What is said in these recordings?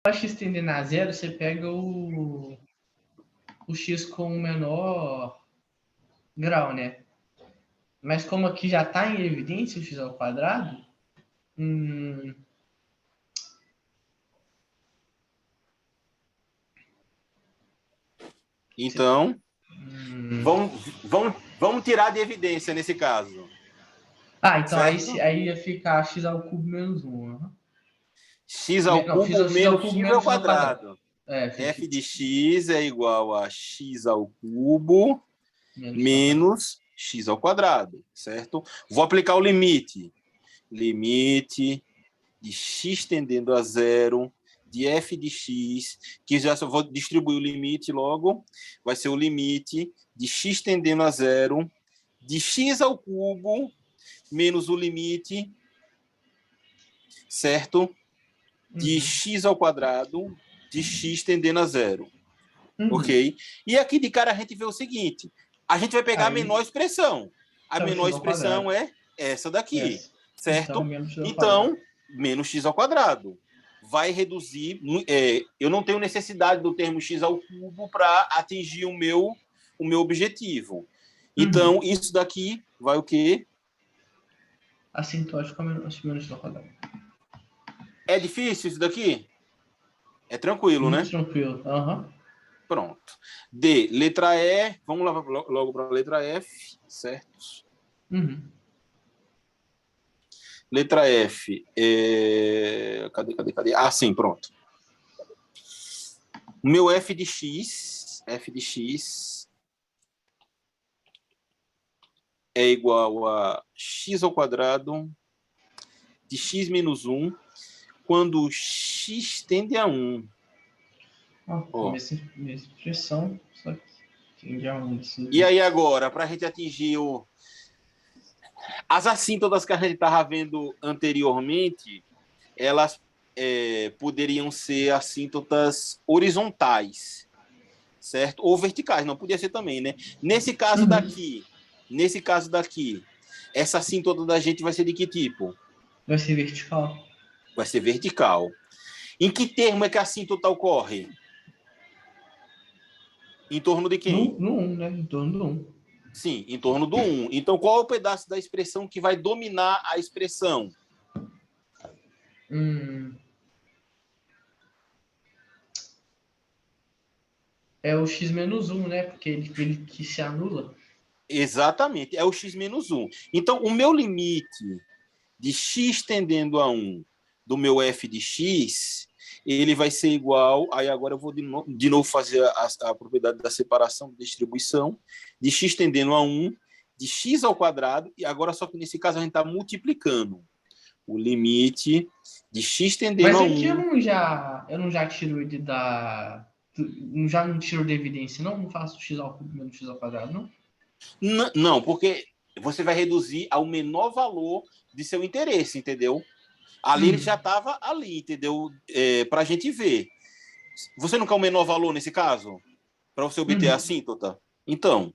Para x tendendo a zero, você pega o x com o menor grau, né? Mas como aqui já está em evidência o x ao quadrado, Então, vamos tirar de evidência nesse caso. Então aí ia ficar x ao cubo menos 1. Uhum. X ao cubo menos x ao quadrado. F de x é igual a x ao cubo menos x ao quadrado, certo? Vou aplicar o limite. Limite de x tendendo a zero de f de x, que já só vou distribuir o limite logo, vai ser o limite de x tendendo a zero de x ao cubo menos o limite, certo? De x ao quadrado de x tendendo a zero. Ok? E aqui de cara a gente vê o seguinte, a gente vai pegar a menor expressão. A menor expressão é essa daqui, certo? Então, menos x ao quadrado. Vai reduzir... eu não tenho necessidade do termo x ao cubo para atingir o meu objetivo. Então, isso daqui vai o quê? Assintótico menos x ao quadrado. É difícil isso daqui? É tranquilo, né? Tranquilo, Pronto. D, letra E. Vamos lá logo para a letra F, certo? Letra F. Cadê? Ah, sim, pronto. O meu f de x é igual a x ao quadrado de x menos 1 quando x tende a 1. Mesma expressão, só que tende a 1. E aí agora, para a gente atingir as assíntotas que a gente estava vendo anteriormente, elas poderiam ser assíntotas horizontais, certo? Ou verticais, não podia ser também, né? Nesse caso daqui, essa assíntota da gente vai ser de que tipo? Vai ser vertical. Vai ser vertical. Em que termo é que a assíntota ocorre? Em torno de quem? No 1, né? Em torno do 1. Sim, em torno do 1. Então, qual é o pedaço da expressão que vai dominar a expressão? É o x menos 1, né? Porque ele que se anula. Exatamente, é o x menos 1. Então, o meu limite de x tendendo a 1 do meu f de x, ele vai ser igual... Aí agora eu vou de novo fazer a propriedade da separação, de distribuição, de x tendendo a 1, de x ao quadrado, e agora só que nesse caso a gente está multiplicando o limite de x tendendo a 1. Mas aqui eu não já tiro ele da... Já não tiro da evidência, não? Não faço x ao cubo menos x ao quadrado, não? Não, porque você vai reduzir ao menor valor de seu interesse, entendeu? Ali ele já estava ali, entendeu? Para a gente ver. Você não quer o menor valor nesse caso? Para você obter a assíntota? Então,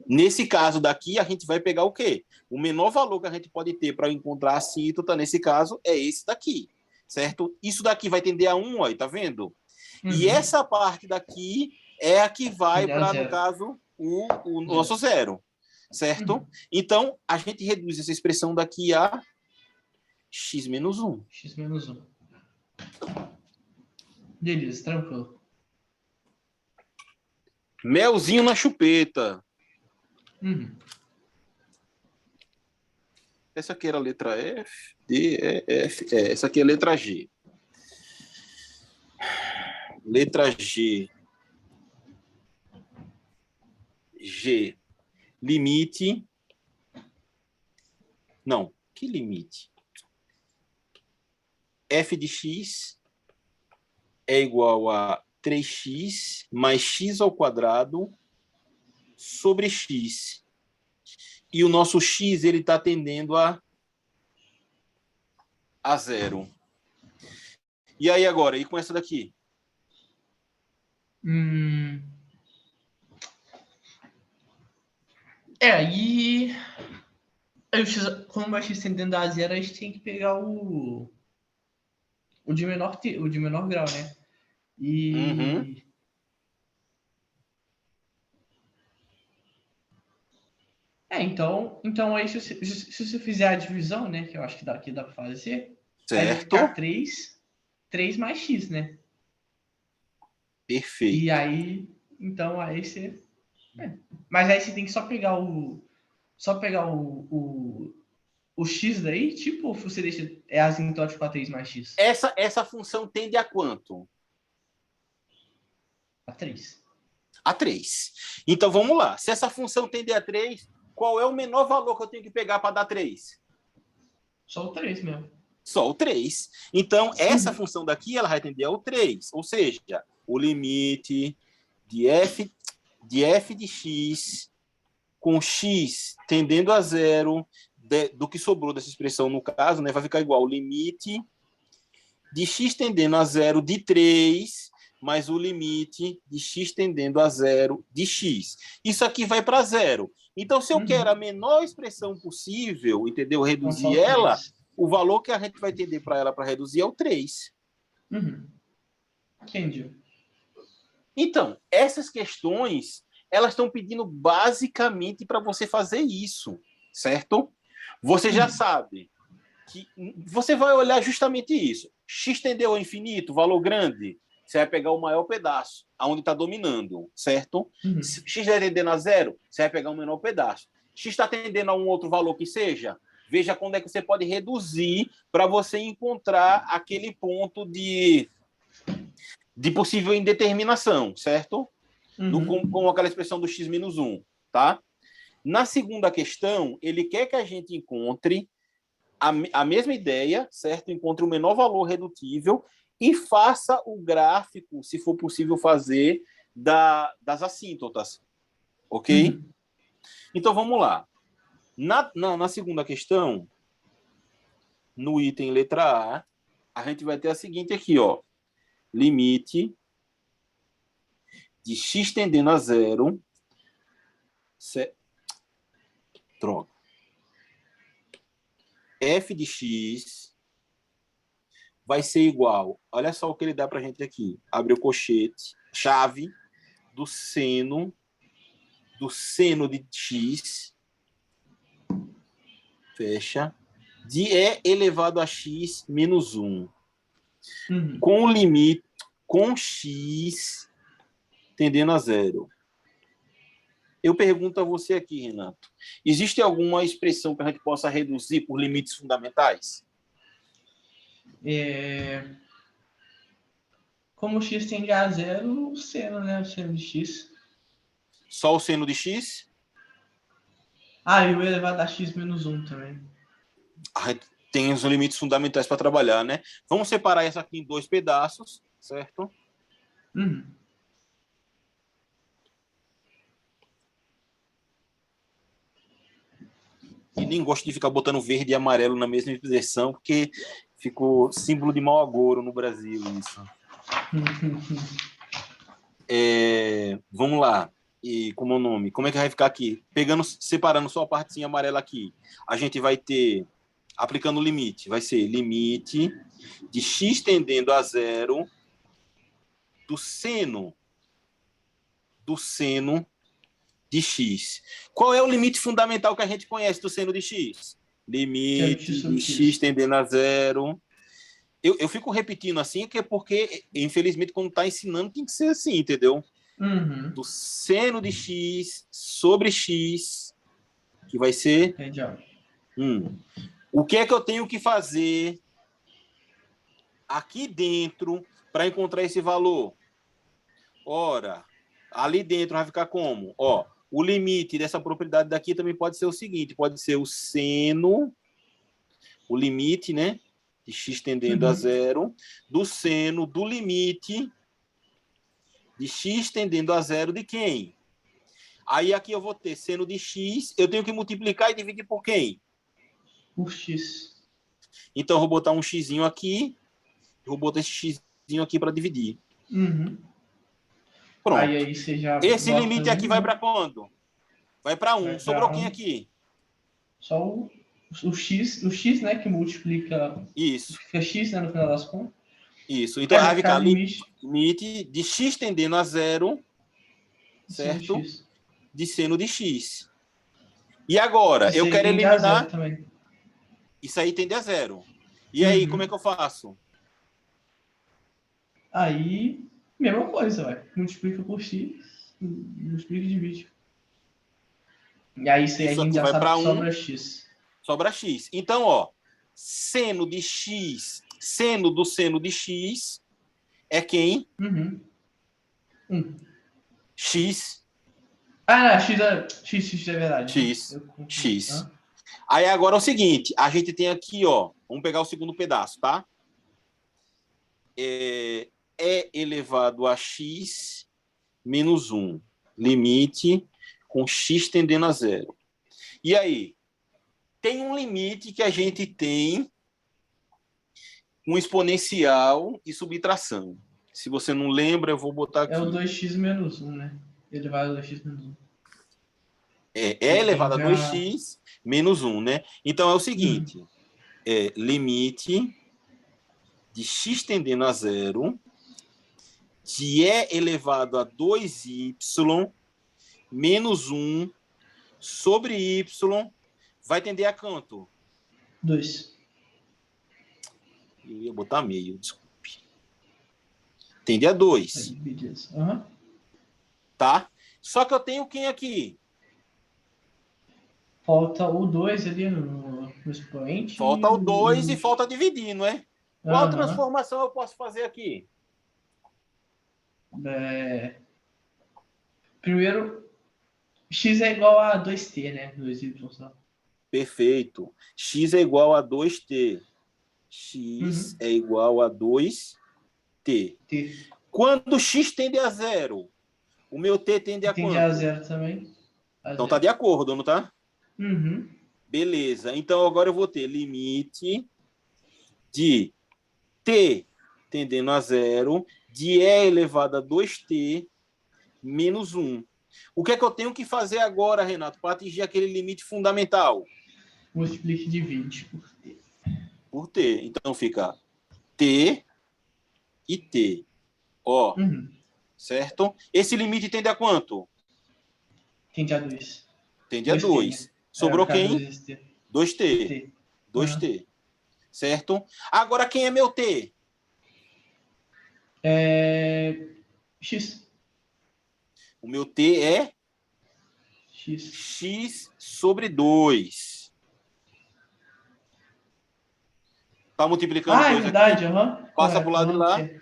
nesse caso daqui, a gente vai pegar o quê? O menor valor que a gente pode ter para encontrar a assíntota, nesse caso, é esse daqui, certo? Isso daqui vai tender a 1, ó, tá vendo? E essa parte daqui é a que vai para, no caso, o nosso zero, certo? Então, a gente reduz essa expressão daqui a x menos 1. X menos 1. Beleza, tranquilo. Melzinho na chupeta. Essa aqui era a letra F, D, E, F. Essa aqui é a letra G. Letra G. G. Limite. Não, que limite? F de x é igual a 3x mais x ao quadrado sobre x. E o nosso x ele está tendendo a zero. E aí agora? E com essa daqui? Aí como vai x tendendo a zero, a gente tem que pegar o o de menor grau, né? E Uhum. então aí se você fizer a divisão, né, que eu acho que dá para fazer, aí vai ficar Certo? 3 mais x, né? E Perfeito. aí, então aí você, mas aí você tem que só pegar o x daí, tipo, você deixa asintótico para 3 mais x? Essa função tende a quanto? A 3. A 3. Então vamos lá. Se essa função tende a 3, qual é o menor valor que eu tenho que pegar para dar 3? Só o 3 mesmo. Só o 3. Então, essa Uhum. função daqui ela vai tender ao 3. Ou seja, o limite de f de x com x tendendo a zero do que sobrou dessa expressão no caso, né, vai ficar igual o limite de x tendendo a zero de 3 mais o limite de x tendendo a zero de x. Isso aqui vai para zero. Então, se eu quero a Uhum. menor expressão possível, entendeu? Então só Reduzir o ela, 3. o valor que a gente vai tender para ela para reduzir é o 3. Uhum. Entendi. Então, essas questões, elas estão pedindo basicamente para você fazer isso, certo? Você já Uhum. sabe que você vai olhar justamente isso. X tendeu ao infinito, valor grande, você vai pegar o maior pedaço, aonde está dominando, certo? Uhum. X está tendendo a zero, você vai pegar o menor pedaço. X está tendendo a um outro valor que seja, veja quando é que você pode reduzir para você encontrar aquele ponto de possível indeterminação, certo? Uhum. Com aquela expressão do x menos 1, tá? Na segunda questão, ele quer que a gente encontre a mesma ideia, certo? Encontre o menor valor redutível e faça o gráfico, se for possível fazer, das assíntotas, ok? Uhum. Então, vamos lá. Na segunda questão, no item letra a gente vai ter a seguinte aqui, ó. Limite de x tendendo a zero. Droga. F de x vai ser igual. Olha só o que ele dá para a gente aqui. Abre o colchete, chave do seno de x, fecha, de e elevado a x menos 1, Uhum. com o limite, com x tendendo a zero. Eu pergunto a você aqui, Renato, existe alguma expressão que a gente possa reduzir por limites fundamentais? Como o x tende a zero, o seno, né? O seno de x. Só o seno de x? Ah, e o elevado a x menos 1 também. A gente tem os limites fundamentais para trabalhar, né? Vamos separar essa aqui em dois pedaços, certo? Uhum. E nem gosto de ficar botando verde e amarelo na mesma expressão, porque ficou símbolo de mau agouro no Brasil isso. Vamos lá. E como é o nome? Como é que vai ficar aqui? Separando só a partezinha amarela aqui. A gente vai ter, aplicando o limite, vai ser limite de x tendendo a zero do seno de x. Qual é o limite fundamental que a gente conhece do seno de x? Seno de x Limite sobre de x x. tendendo a zero. Eu fico repetindo assim, que é porque, infelizmente, quando está ensinando, tem que ser assim, entendeu? Uhum. Do seno de x sobre x, que vai ser Entendi. 1. O que é que eu tenho que fazer aqui dentro para encontrar esse valor? Ora, ali dentro vai ficar como? Ó, o limite dessa propriedade daqui também pode ser o seguinte, pode ser o seno, o limite, né, de x tendendo a Uhum. zero, do seno do limite de x tendendo a zero de quem? Aí aqui eu vou ter seno de x, eu tenho que multiplicar e dividir por quem? Por x. Então eu vou botar um xzinho aqui, eu vou botar esse xzinho aqui para dividir. Uhum. Pronto. Aí você já Esse bota limite aqui vai 1, para quando? Vai para 1. vai Sobrou para quem 1. aqui? Só o x, né, que multiplica, Isso. fica x, né, no final das contas. Isso. Então, Vai vai ficar limite limite de x tendendo a zero, de seno de certo? x. De seno de x. E agora, Isso eu aí quero tende a zero eliminar... também. Isso aí tende a zero. E aí, como é Uhum. que eu faço? Aí, mesma coisa, vai. Multiplica por x, multiplica e divide. E aí, isso aí a Isso gente aqui já vai sabe para que 1, sobra x. sobra x. Então, ó, seno de x, seno do seno de x é quem? Uhum. X, Ah, não, x é verdade. x, Eu confundi. x. Aí agora é o seguinte, a gente tem aqui, ó, vamos pegar o segundo pedaço, tá? É elevado a x menos 1, limite com x tendendo a zero. E aí, tem um limite que a gente tem um exponencial e subtração. Se você não lembra, eu vou botar É o aqui. 2x menos 1, né? Elevado a 2x menos 1. É Que elevado a tende a... 2x menos 1, né? Então é o seguinte, limite de x tendendo a zero de e elevado a 2y menos 1 sobre y vai tender a quanto? 2. Eu ia botar meio, desculpe. Tende a 2, Aí, beleza. Uhum. tá? Só que eu tenho quem aqui? Falta o 2 ali no expoente e Falta o 2 o... e falta dividir, não é? Qual Aham. transformação eu posso fazer aqui? É... Primeiro, x é igual a 2t, né? 2y só. Perfeito. X é igual a 2t. X Uhum. é igual a 2t. T. Quando x tende a zero, o meu t tende a Tende a quanto? zero também. A Então tá zero. de acordo, não tá? Uhum. Beleza. Então agora eu vou ter limite de t tendendo a zero de e elevado a 2t menos 1. O que é que eu tenho que fazer agora, Renato, para atingir aquele limite fundamental? Multiplique e divide por t. Por t. Então fica t e t. Ó, Uhum. certo? Esse limite tende a quanto? Tende a 2. Tende a 2t, né? 2. É, vai Sobrou ficar 2 quem? vezes t. 2t. T. Uhum. 2t. Certo? Agora quem é meu t? X. O meu t é X. x sobre 2. Tá multiplicando Ah, é 2 aqui? verdade, aham. Passa para o Correto, lado de aham. lá.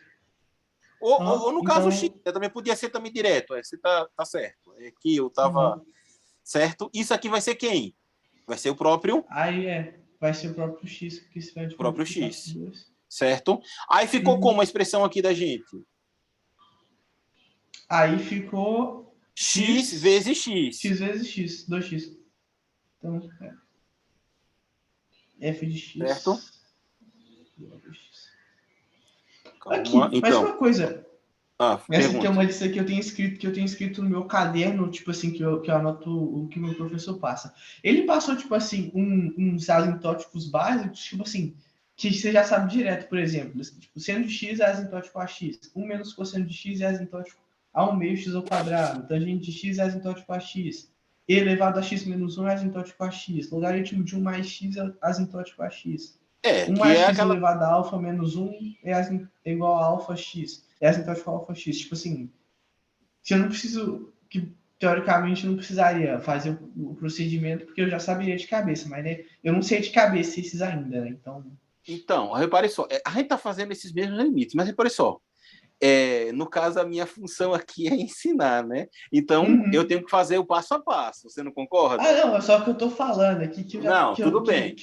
Ou no caso x, Então, também podia ser também direto. Você tá certo. É que eu tava uhum. certo. Isso aqui vai ser quem? Vai ser o próprio Aí vai ser o próprio X que se vai próprio multiplicar por x. 2. Certo? Aí ficou como a expressão aqui da gente? Aí ficou X X, vezes x. X vezes X, 2x. Então, F de Certo? X. Calma. Aqui, mais Então, uma coisa. Essa aqui é uma pergunte. lista que eu tenho escrito no meu caderno, tipo assim, que eu anoto o que meu professor passa. Ele passou, tipo assim, uns asintóticos básicos, tipo assim, que você já sabe direto, por exemplo. Tipo, seno de x é asintótico a x. 1 menos cosseno de x é asintótico a 1 meio x ao quadrado. Tangente de x é asintótico a x. E elevado a x menos 1 é asintótico a x. Logaritmo de 1 mais x é asintótico a x. É, 1 que mais é x aquela. elevado a alfa menos 1 é igual a alfa x. É asintótico a alfa x. Tipo assim, se eu não preciso, que teoricamente eu não precisaria fazer o procedimento, porque eu já saberia de cabeça, mas né, eu não sei de cabeça esses ainda, né? Então. Então, repare só, a gente está fazendo esses mesmos limites, mas repare só, no caso, a minha função aqui é ensinar, né? Então, eu Uhum. tenho que fazer o passo a passo, você não Ah, concorda? não, é só que eu tô falando aqui que eu já. Não, tudo bem.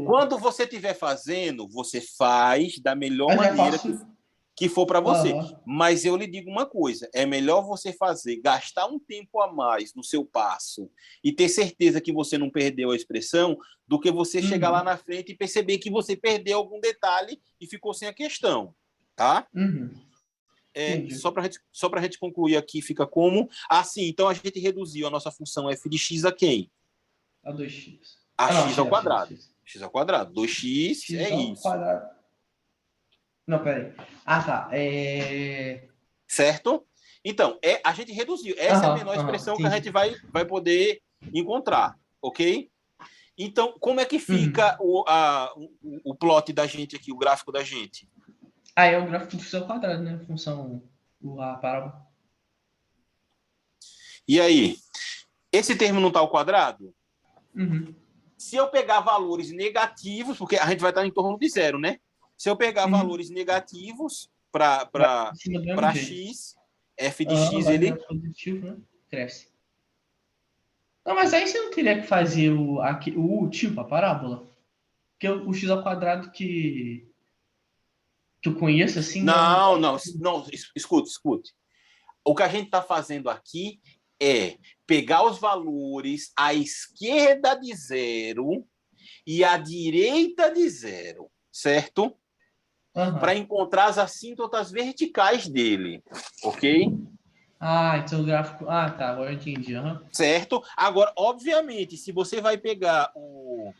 Quando você estiver fazendo, você faz da melhor Eu já maneira faço. que for para você. Aham. Mas eu lhe digo uma coisa: é melhor você fazer, gastar um tempo a mais no seu passo e ter certeza que você não perdeu a expressão, do que você chegar lá Uhum. na frente e perceber que você perdeu algum detalhe e ficou sem a questão. Tá? Uhum. Entendi. Só para a gente concluir aqui, fica como? Assim, então a gente reduziu a nossa função f de x a quem? A 2x. A Ah, não, x ao x, x, quadrado. x. X ao quadrado. 2x é X ao isso. quadrado. Não, peraí. Ah, tá. Certo? Então, a gente reduziu. Essa é a menor expressão que a Entendi. gente vai poder encontrar, ok? Então, como é que Uhum. fica o plot da gente aqui, o gráfico da gente? Aí é o gráfico de função quadrada, né? Função, a parábola. E aí? Esse termo não está ao quadrado? Uhum. Se eu pegar valores negativos, porque a gente vai estar em torno de zero, né? Se eu pegar Uhum. valores negativos Vai em cima do mesmo para jeito. x, f de Aham, x, vai virar ele... positivo, né? Cresce. Não, mas aí você não teria que fazer o útil para parábola? Porque o x ao quadrado que eu conheço, assim, é um... Não, escute. O que a gente está fazendo aqui é pegar os valores à esquerda de zero e à direita de zero, certo? Para Aham. encontrar as assíntotas verticais dele, ok? Ah, então o gráfico... Ah, tá, agora eu entendi. Aham. Certo? Agora, obviamente, se você vai pegar o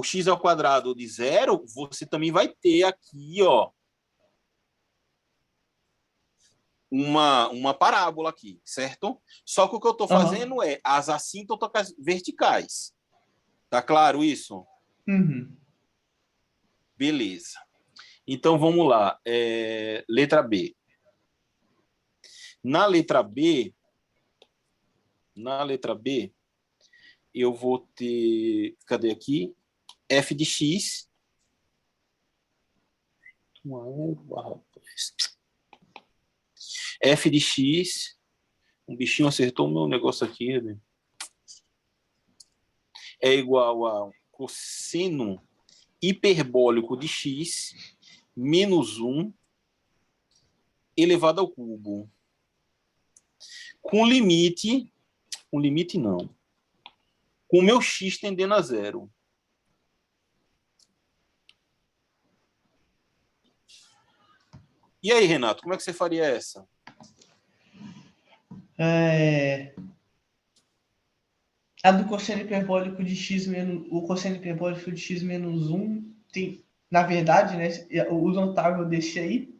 x ao quadrado de zero, você também vai ter aqui, ó, uma parábola aqui, certo? Só que o que eu estou Aham. fazendo é as assíntotas verticais. Tá claro isso? Uhum. Beleza. Então vamos lá. Letra B. Na letra B, na letra B, eu vou ter. Cadê aqui? F de x. F de x. Um bichinho acertou o meu negócio aqui, né? É igual a cosseno hiperbólico de x menos 1 elevado ao cubo. Com limite. Com limite, não. Com o meu x tendendo a zero. E aí, Renato, como é que você faria essa? A do cosseno hiperbólico de x menos... O cosseno hiperbólico de x menos 1 tem... Na verdade, né, o notável desse aí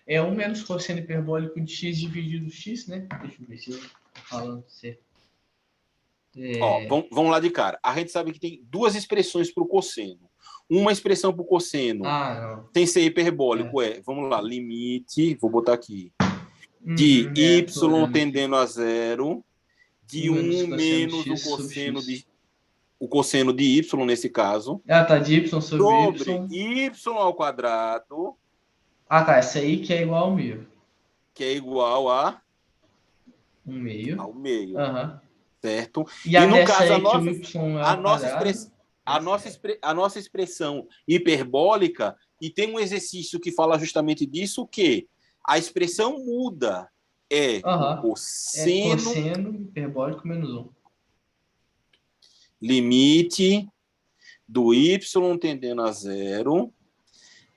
é 1 menos cosseno hiperbólico de x dividido x, né? Deixa eu ver se eu tô falando certo. Ó, vamos lá de cara. A gente sabe que tem duas expressões para o cosseno. Uma expressão para o cosseno Ah, não. sem ser hiperbólico vamos lá, limite, vou botar aqui, de Uhum, y tô olhando aqui. tendendo a zero, 1 de menos 1 cosseno menos x sobre x. o cosseno de y nesse caso, Ah, tá, de y sobre sobre y. y ao quadrado, Ah, tá, essa aí que é igual ao meio. que é igual Um meio. ao meio, Aham. certo? E E a no dessa caso, aí que o y é a ao nossa, quadrado. a nossa expressão hiperbólica, e tem um exercício que fala justamente disso, que a expressão muda, é o Aham. É cosseno cosseno hiperbólico menos um. limite do y tendendo a zero,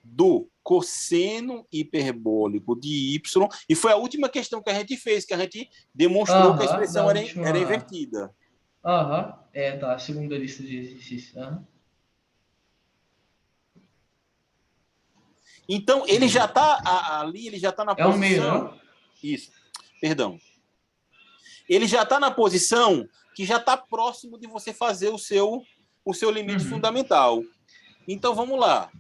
do cosseno hiperbólico de y, e foi a última questão que a gente fez, que a gente demonstrou que a Aham, da expressão era última. invertida. Aham, é da segunda lista de exercícios. Aham. Então, ele já está ali, ele já está na É um meio, posição. não? Isso, perdão. Ele já está na posição que já está próximo de você fazer o seu limite Uhum. fundamental. Então, vamos lá.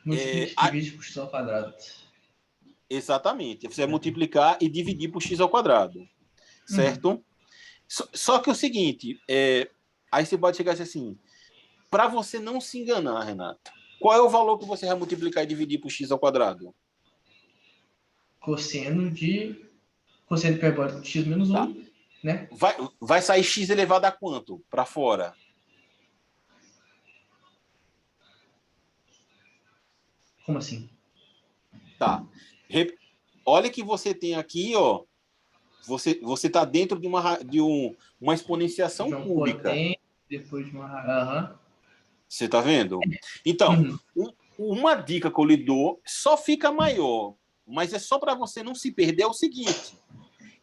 Multiplique, divide por x ao quadrado. Exatamente. Você vai multiplicar e dividir por x ao quadrado. Uhum. Certo? Só que é o seguinte, aí você pode chegar assim, para você não se enganar, Renato, qual é o valor que você vai multiplicar e dividir por x ao quadrado? Cosseno hiperbólico de x menos Tá. um, né? Vai sair x elevado a quanto? Para fora? Como assim? Tá. Olha que você tem aqui, ó. Você está dentro de uma exponenciação De um cúbica. potente, depois de uma. Aham. Você está vendo? Então, Uhum. uma dica que eu lhe dou só fica maior, mas é só para você não se perder é o seguinte: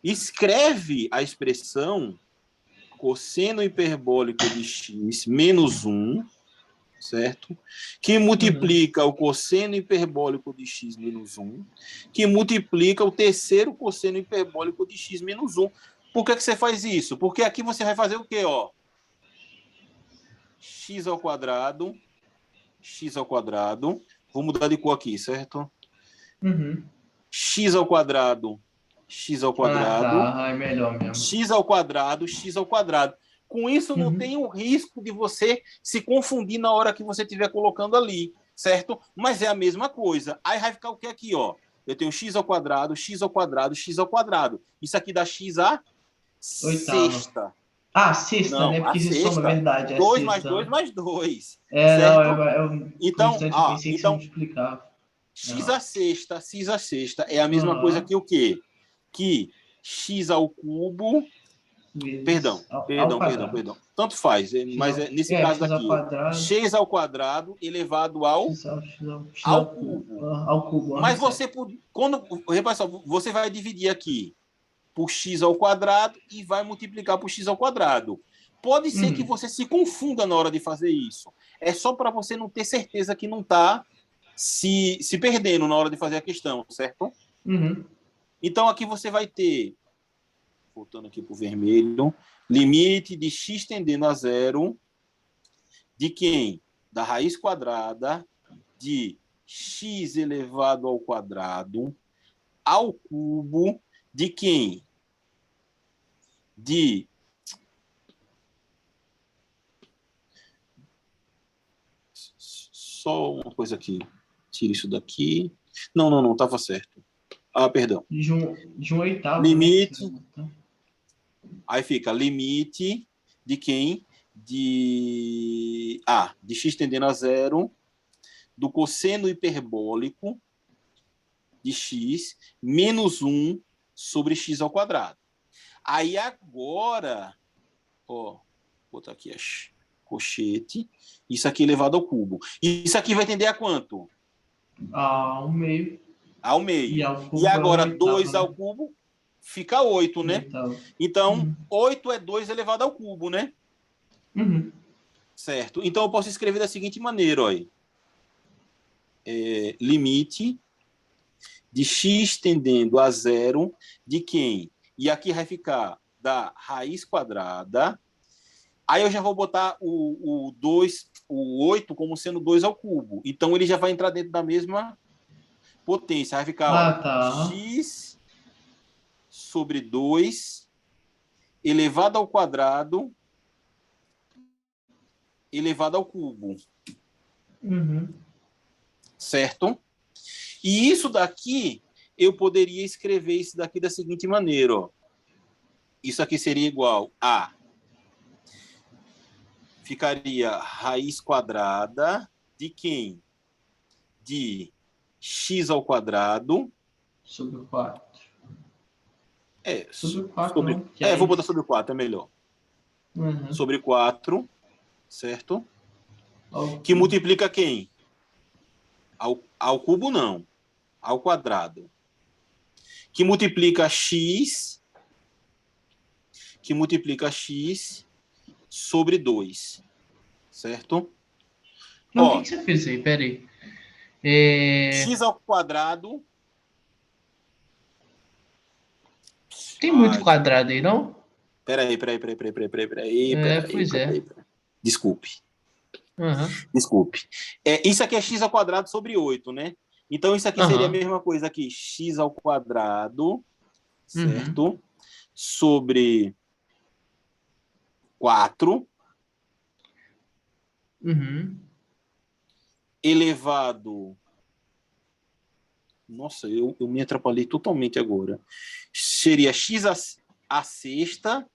escreve a expressão cosseno hiperbólico de x menos 1 certo? Que multiplica o cosseno hiperbólico de x menos 1, que multiplica o terceiro cosseno hiperbólico de x menos 1. Por que você faz isso? Porque aqui você vai fazer o quê? Ó? X ao quadrado, vou mudar de cor aqui, certo? X ao quadrado, Ah, tá. É melhor mesmo. x ao quadrado. Com isso, não tem o risco de você se confundir na hora que você estiver colocando ali, certo? Mas é a mesma coisa. Aí vai ficar o que aqui, ó? Eu tenho x ao quadrado. Isso aqui dá x a Oitava. sexta. Ah, sexta, Não, né? a Porque se soma, sexta. verdade, é 2 mais sexta. 2 mais 2, É, não, certo? é um Então, constante, eu pensei que se então multiplicava. x Não. a sexta é a mesma coisa que o quê? Que x ao cubo. Vezes ao quadrado. Tanto faz, mas nesse caso X ao daqui, quadrado. x ao quadrado elevado ao, X ao ao cubo. cubo. Ao cubo, Mas certo. quando, repare só, você vai dividir aqui por x ao quadrado e vai multiplicar por x ao quadrado. Pode ser que você se confunda na hora de fazer isso. É só para você não ter certeza que não está se perdendo na hora de fazer a questão, certo? Então, aqui você vai ter, voltando aqui para o vermelho, limite de x tendendo a zero de quem? Da raiz quadrada de x elevado ao quadrado ao cubo de quem? De só uma coisa aqui. Tira isso daqui. Não, estava certo. Ah, perdão. De um oitavo, Limite. Né? Aí fica limite de quem? De x tendendo a zero do cosseno hiperbólico de x menos 1 sobre x ao quadrado. Aí agora, ó, vou botar aqui as cochete, isso aqui elevado ao cubo. Isso aqui vai tender a quanto? Ao meio. Ao meio. E ao cubo E agora, é um oitavo, 2 ao cubo fica 8, né? Oitavo. Então, 8 é 2 elevado ao cubo, né? Certo. Então, eu posso escrever da seguinte maneira, ó. Limite de x tendendo a zero de quem? E aqui vai ficar da raiz quadrada. Aí eu já vou botar o 8 como sendo 2 ao cubo. Então, ele já vai entrar dentro da mesma potência. Vai ficar, ó, tá. x sobre 2 elevado ao quadrado elevado ao cubo. Certo? E isso daqui, eu poderia escrever isso daqui da seguinte maneira, ó. Isso aqui seria igual a... Ficaria raiz quadrada de quem? De x ao quadrado. Sobre 4. Sobre 4, sobre, não. Vou botar sobre 4, é melhor. Sobre 4, certo? Que multiplica quem? Ao cubo, não. Ao quadrado. Que multiplica x sobre 2. Certo? Não, o que você fez aí? Pera aí. X ao quadrado. Tem muito quadrado aí, não? Peraí. Pois é. Desculpe. Desculpe. Isso aqui é x ao quadrado sobre 8, né? Então, isso aqui seria a mesma coisa aqui. X ao quadrado, certo? Sobre 4. Elevado... Nossa, eu me atrapalhei totalmente agora. Seria x a sexta.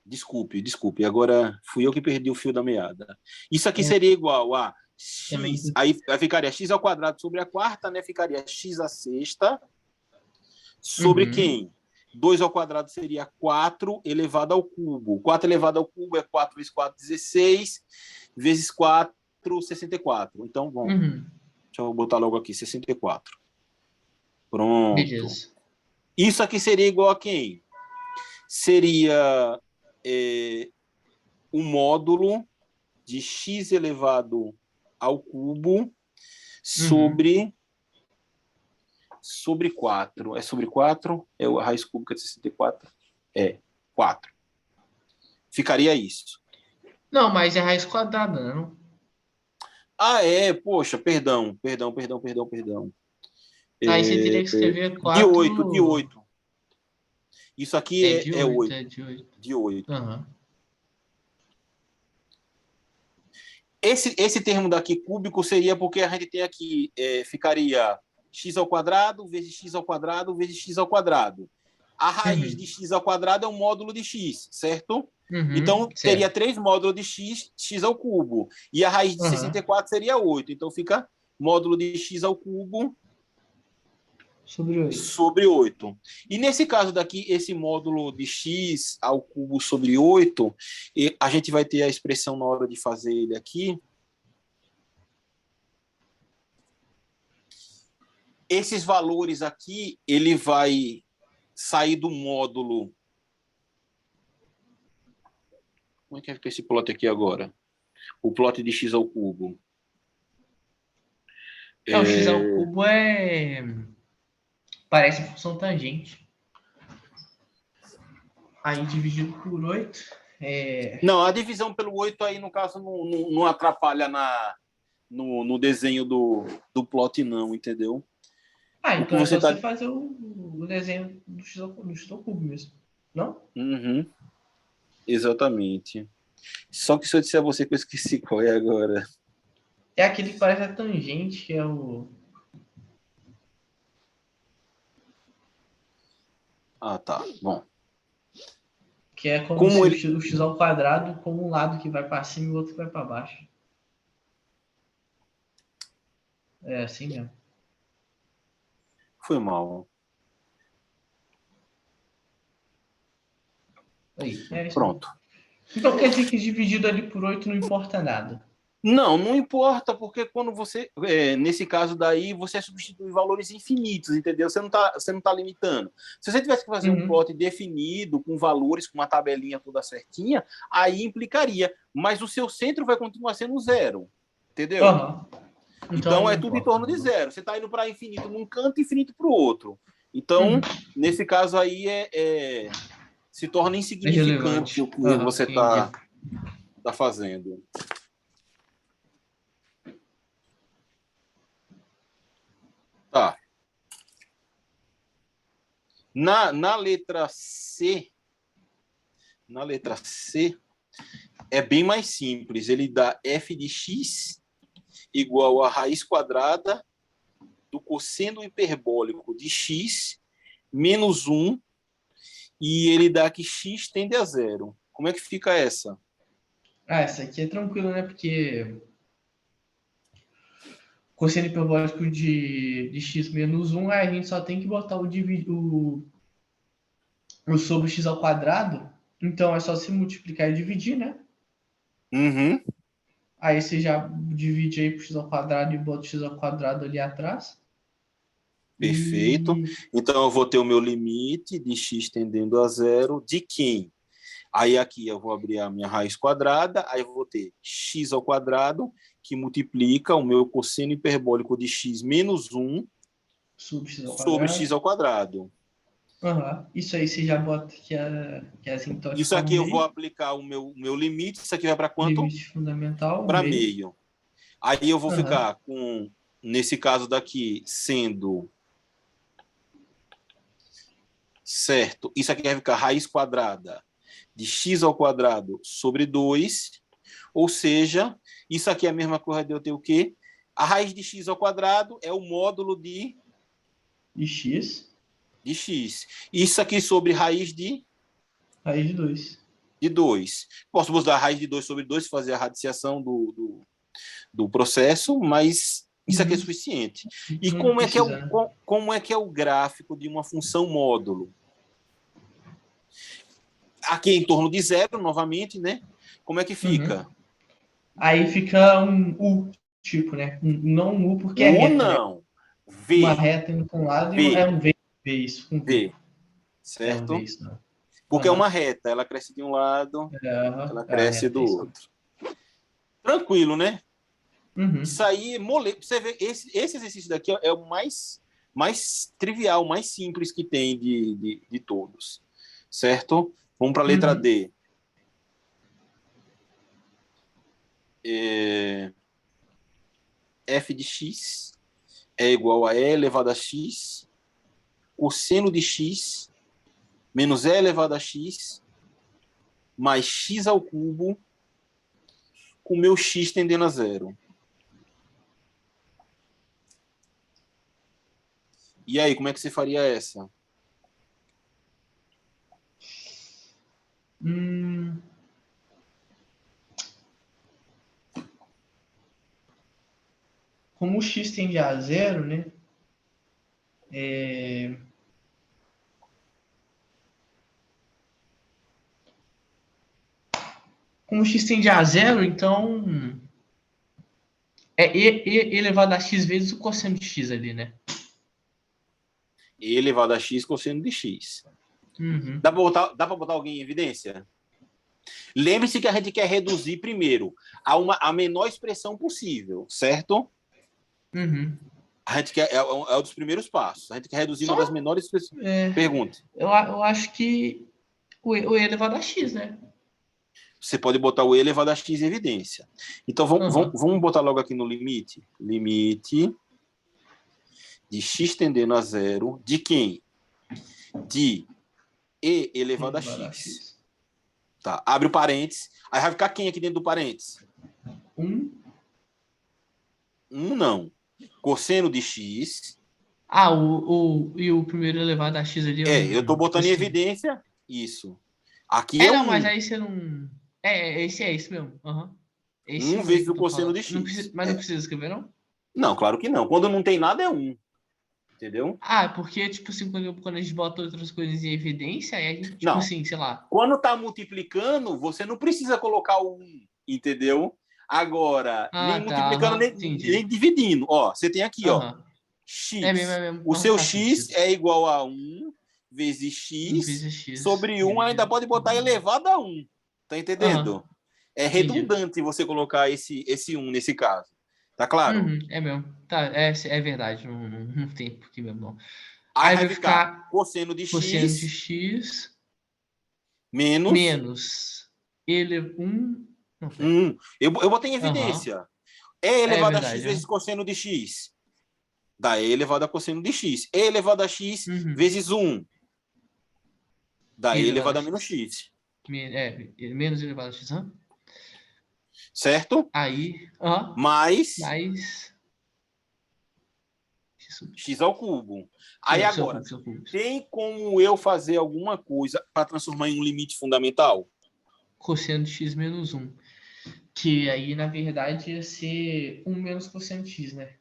Desculpe. Agora fui eu que perdi o fio da meada. Isso aqui seria igual a x. Aí ficaria x ao quadrado sobre a quarta, né? Ficaria x a sexta. Sobre quem? 2 ao quadrado seria 4 elevado ao cubo. 4 elevado ao cubo é 4 vezes 4, 16. Vezes 4, 64. Então, bom. Deixa eu botar logo aqui, 64. Pronto. Beleza. Isso aqui seria igual a quem? seria um módulo de x elevado ao cubo sobre 4. É sobre 4? É a raiz cúbica de 64? É, 4. Ficaria isso. Não, mas é raiz quadrada, não? Poxa, perdão. Aí você teria que escrever De 8, 4... de 8. Isso aqui de é 8, 8. é de 8. De 8. Uhum. Esse termo daqui, cúbico, seria porque a gente tem aqui, ficaria x ao quadrado vezes x ao quadrado vezes x ao quadrado. A raiz de x ao quadrado é um módulo de x, certo? Então, teria Certo. 3 módulos de x ao cubo. E a raiz de 64 seria 8. Então, fica módulo de x ao cubo sobre 8. E nesse caso daqui, esse módulo de x ao cubo sobre 8, a gente vai ter a expressão na hora de fazer ele aqui. Esses valores aqui, ele vai sair do módulo. Como é que fica esse plot aqui agora? O plot de x ao cubo. O x ao cubo parece função tangente. Aí dividido por 8. Não, a divisão pelo 8 aí, no caso, não atrapalha no desenho do plot, não, entendeu? Então é só você fazer o desenho do x ao cubo mesmo, não? Uhum. Exatamente. Só que se eu disser a você que eu esqueci qual é agora. É aquele que parece a tangente, que é o... Tá. Bom. Que é como se o x ao quadrado com um lado que vai para cima e o outro que vai para baixo. É assim mesmo. Foi mal. Aí, isso. Pronto. Então quer dizer que dividido ali por 8 não importa nada? Não importa, porque quando você, nesse caso daí, você substitui valores infinitos, entendeu? Você não tá limitando. Se você tivesse que fazer um plot definido, com valores, com uma tabelinha toda certinha, aí implicaria. Mas o seu centro vai continuar sendo 0, entendeu? Então é tudo em torno de 0. Você está indo para infinito num canto e infinito para o outro. Então, nesse caso aí, se torna insignificante o que você está fazendo. Tá. Na letra C, é bem mais simples. Ele dá f de x igual a raiz quadrada do cosseno hiperbólico de x menos 1, e ele dá que x tende a 0. Como é que fica essa? Essa aqui é tranquilo, né? Porque cosseno hiperbólico de x menos 1, a gente só tem que botar o sobre x ao quadrado. Então é só se multiplicar e dividir, né? Uhum. Aí você já divide aí por x ao quadrado e bota o x ao quadrado ali atrás. Perfeito. Então eu vou ter o meu limite de x tendendo a 0 de quem? Aí aqui eu vou abrir a minha raiz quadrada, aí eu vou ter x ao quadrado, que multiplica o meu cosseno hiperbólico de x menos 1 sobre x ao quadrado. Isso aí você já bota que é assintótico. Isso aqui eu vou aplicar o meu limite. Isso aqui vai para quanto? Limite fundamental. Para meio. Aí eu vou ficar com, nesse caso daqui, sendo... Certo. Isso aqui vai ficar raiz quadrada de x ao quadrado sobre 2. Ou seja, isso aqui é a mesma coisa de eu ter o quê? A raiz de x ao quadrado é o módulo de x. De x. Isso aqui sobre raiz de? Raiz de 2. De 2. Posso usar a raiz de 2 sobre 2 e fazer a radiciação do processo, mas isso aqui é suficiente. E como é que é o gráfico de uma função módulo? Aqui é em torno de 0, novamente, né? Como é que fica? Aí fica um U, tipo, né? Não um U porque é reta. Não. Né? V. Uma reta indo para um lado e é um V. V. Certo? É um V, isso não. Porque é uma reta, ela cresce de um lado, ela cresce do outro. Tranquilo, né? Isso aí, você vê, esse exercício daqui é o mais trivial, mais simples que tem de todos. Certo? Vamos para a letra D. F de x é igual a e elevado a x, cosseno de x menos e elevado a x mais x ao cubo com meu x tendendo a zero. E aí, como é que você faria essa? Como o x tende a zero, né? Como o x tende a zero, então é e elevado a x vezes o cosseno de x ali, né? E elevado a x cosseno de x. Dá para botar alguém em evidência? Lembre-se que a gente quer reduzir primeiro a menor expressão possível, certo? A gente quer, é um dos primeiros passos. A gente quer reduzir uma das menores expressões. Pergunte. Eu acho que o e elevado a x, né? Você pode botar o e elevado a x em evidência. Então, vamos botar logo aqui no limite. Limite de x tendendo a zero. De quem? De e elevado a x. Tá, abre o parênteses. Aí vai ficar quem aqui dentro do parênteses? 1 não. Cosseno de x. E o primeiro elevado a x ali é eu tô botando em evidência isso. Aqui não, mas aí você não... esse é isso mesmo. 1 vezes o cosseno de x. Mas não precisa escrever, não? Não, claro que não. Quando não tem nada, é 1. Entendeu? Porque, tipo assim, quando a gente bota outras coisas em evidência, aí a gente, tipo não. assim, sei lá... Quando tá multiplicando, você não precisa colocar o 1, entendeu? Agora, nem multiplicando, nem dividindo. Ó, você tem aqui, ó, x. É mesmo. O seu x é igual a 1 vezes x, sobre 1, ainda pode botar elevado a 1. Tá entendendo? É redundante você colocar esse 1 nesse caso. Tá claro? É mesmo. Tá, é verdade. Não tem porquê mesmo, não. Aí vai ficar cosseno de x menos ele 1. Eu botei em evidência. E elevado a x vezes cosseno de x. Dá E elevado a cosseno de x. E elevado a x vezes 1. Dá E elevado a menos x. Menos elevado a x. Certo? Aí. Mais x ao cubo. Aí agora, tem como eu fazer alguma coisa para transformar em um limite fundamental? Cosseno de x menos 1. Que aí, na verdade, ia ser 1 menos cosseno de x, né?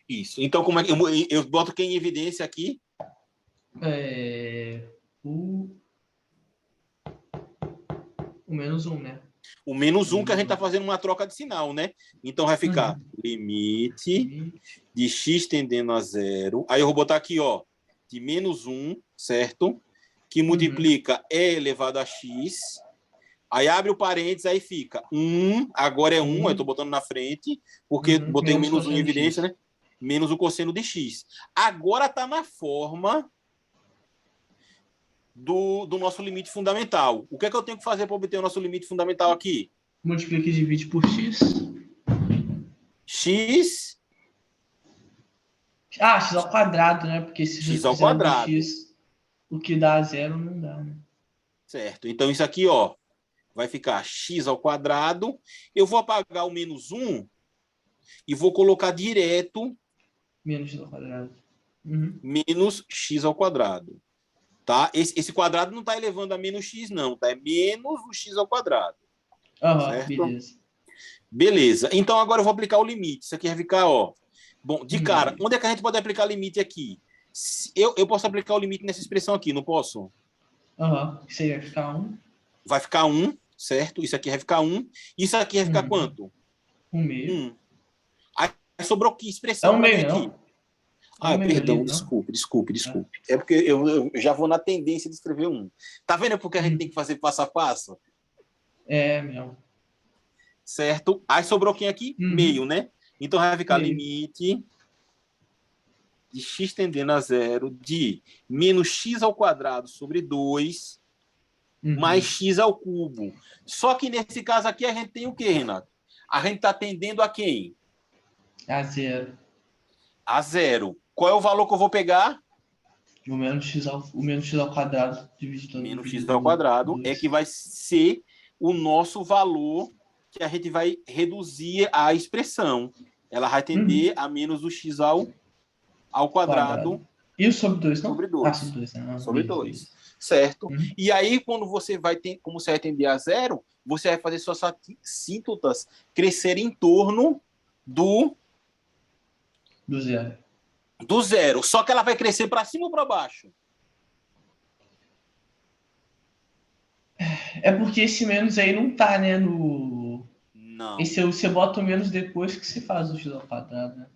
Isso. Então, como é que eu boto quem em evidência aqui? O menos 1, né? O menos 1 que a gente está fazendo uma troca de sinal, né? Então vai ficar limite de x tendendo a zero. Aí eu vou botar aqui, ó, de menos 1, certo? Que multiplica e elevado a x. Aí abre o parênteses, aí fica 1, agora é 1, eu estou botando na frente, porque botei o menos 1 em evidência, né? Menos o cosseno de x. Agora está na forma do nosso limite fundamental. O que é que eu tenho que fazer para obter o nosso limite fundamental aqui? Multiplica e divide por x. X. X ao quadrado, né? Porque se x ao quadrado. X, o que dá zero não dá, né? Certo. Então isso aqui, ó, vai ficar x ao quadrado. Eu vou apagar o menos 1 e vou colocar direto menos x ao quadrado. Menos x ao quadrado. Tá? Esse quadrado não está elevando a menos x, não. Tá? É menos o x ao quadrado. Certo? Beleza. Então, agora eu vou aplicar o limite. Isso aqui vai ficar, ó. Bom, de cara, onde é que a gente pode aplicar limite aqui? Eu posso aplicar o limite nessa expressão aqui, não posso? Isso aí vai ficar 1. Vai ficar 1, certo? Isso aqui vai ficar 1. Isso aqui vai ficar quanto? 1 meio. 1. Aí sobrou que expressão para mim aqui? Ah, perdão, ali, não? desculpe. É porque eu já vou na tendência de escrever um. Tá vendo porque a gente tem Hum. que fazer passo a passo? É, meu. Certo? Aí sobrou quem aqui? Meio, Uhum. né? Então vai ficar Meio. limite de x tendendo a zero de menos x ao quadrado sobre 2 mais Uhum. x ao cubo. Só que nesse caso aqui a gente tem o quê, Renato? A gente está tendendo a quem? A zero. A zero. Qual é o valor que eu vou pegar? O menos x ao quadrado Menos x ao dividido quadrado é que 2. vai ser o nosso valor que a gente vai reduzir a expressão. Ela vai tender Uhum. a menos o x ao Quadrado. quadrado E o sobre 2 não? sobre Ah, sobre 2. 2, né? Ah, Sobre beleza, 2. beleza. Certo? Uhum. E aí, quando você vai ter, como você vai tender a zero, você vai fazer suas assíntotas crescer em torno do, Do zero. do zero. Só que ela vai crescer para cima ou para baixo? É porque esse menos aí não tá, né? No. Não. Esse você bota o menos depois que você faz o x ao quadrado, né?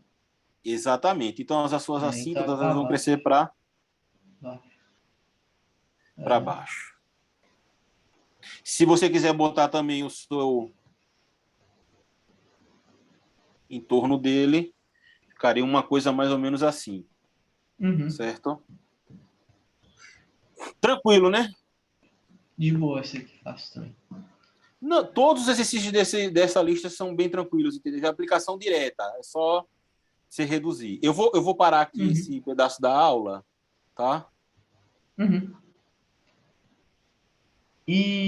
Exatamente. Então, as suas É, então é assíntotas pra elas vão baixo. crescer para Baixo. É. baixo. Se você quiser botar também o seu em torno dele, ficaria uma coisa mais ou menos assim, Uhum. certo? Tranquilo, né? De boa, esse aqui fácil também. Não, todos os exercícios dessa lista são bem tranquilos, entendeu? De aplicação direta, é só você reduzir. Eu vou parar aqui Uhum. esse pedaço da aula, tá? Uhum. E